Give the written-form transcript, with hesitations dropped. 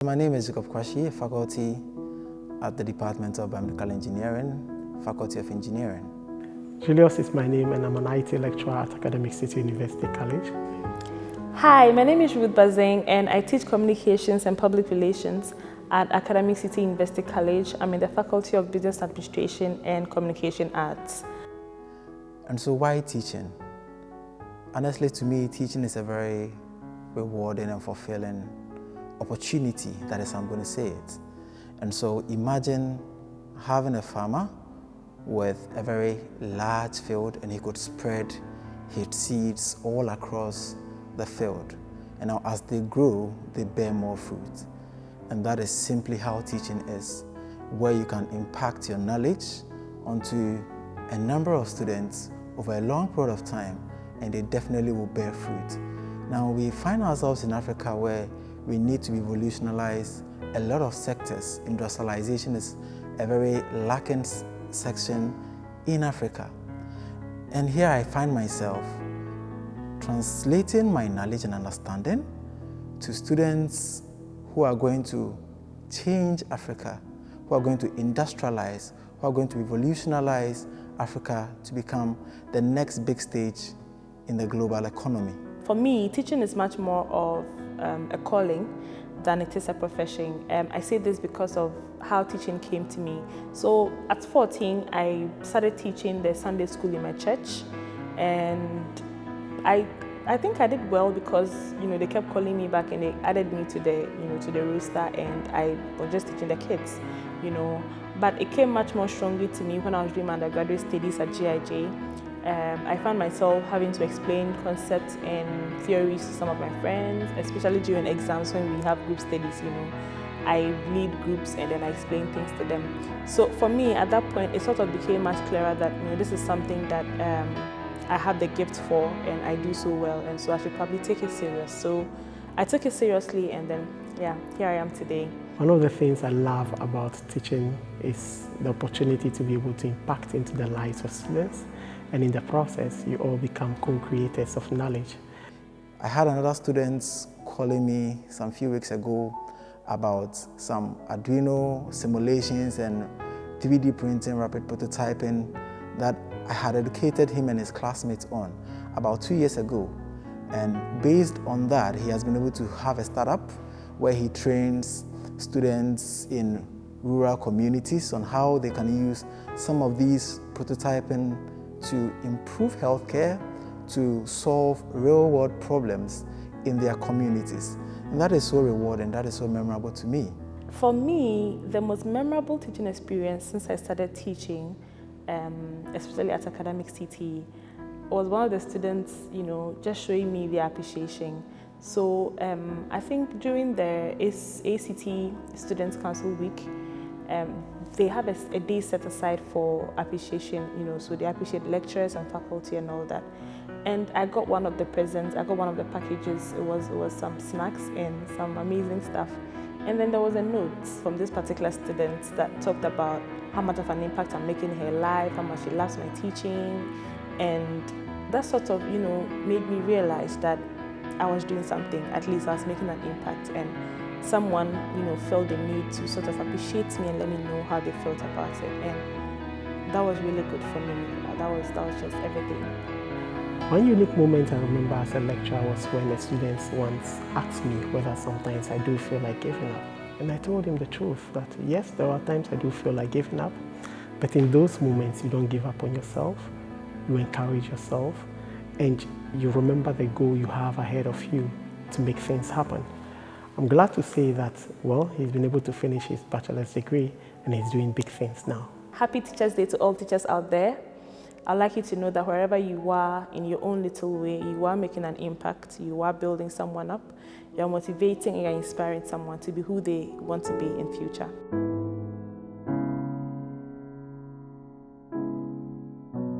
My name is Jacob Kwashi, a faculty at the Department of Biomedical Engineering, Faculty of Engineering. Julius is my name and I'm an IT lecturer at Academic City University College. Hi, my name is Ruth Bazeng and I teach communications and public relations at Academic City University College. I'm in the Faculty of Business Administration and Communication Arts. And so why teaching? Honestly, to me, teaching is a very rewarding and fulfilling opportunity, that is, I'm going to say it. And so imagine having a farmer with a very large field and he could spread his seeds all across the field. And now as they grow, they bear more fruit. And that is simply how teaching is, where you can impact your knowledge onto a number of students over a long period of time, and they definitely will bear fruit. Now we find ourselves in Africa where we need to revolutionize a lot of sectors. Industrialization is a very lacking section in Africa. And here I find myself translating my knowledge and understanding to students who are going to change Africa, who are going to industrialize, who are going to revolutionize Africa to become the next big stage in the global economy. For me, teaching is much more of a calling than it is a profession. I say this because of how teaching came to me. So at 14, I started teaching the Sunday school in my church, and I think I did well because they kept calling me back and they added me to the roster, and I was just teaching the kids, But it came much more strongly to me when I was doing my undergraduate studies at GIJ. I found myself having to explain concepts and theories to some of my friends, especially during exams when we have group studies, I lead groups and then I explain things to them. So for me, at that point, it sort of became much clearer that this is something that I have the gift for and I do so well, and so I should probably take it serious. So I took it seriously, and then, here I am today. One of the things I love about teaching is the opportunity to be able to impact into the lives of students, and in the process, you all become co-creators of knowledge. I had another student calling me some few weeks ago about some Arduino simulations and 3D printing, rapid prototyping that I had educated him and his classmates on about 2 years ago. And based on that, he has been able to have a startup where he trains students in rural communities on how they can use some of these prototyping to improve healthcare, to solve real-world problems in their communities. And that is so rewarding, that is so memorable to me. For me, the most memorable teaching experience since I started teaching, especially at Academic City, was one of the students, just showing me their appreciation. So I think during the ACT Students Council Week, they have a day set aside for appreciation, so they appreciate lecturers and faculty and all that. And I got one of the presents, I got one of the packages. It was some snacks and some amazing stuff. And then there was a note from this particular student that talked about how much of an impact I'm making in her life, how much she loves my teaching. And that sort of, made me realize that I was doing something, at least I was making an impact. And someone, felt the need to sort of appreciate me and let me know how they felt about it. And that was really good for me. That was just everything. One unique moment I remember as a lecturer was when a student once asked me whether sometimes I do feel like giving up. And I told him the truth, that yes, there are times I do feel like giving up, but in those moments you don't give up on yourself, you encourage yourself, and you remember the goal you have ahead of you to make things happen. I'm glad to say that, he's been able to finish his bachelor's degree and he's doing big things now. Happy Teachers Day to all teachers out there. I'd like you to know that wherever you are, in your own little way, you are making an impact, you are building someone up, you're motivating and you're inspiring someone to be who they want to be in future.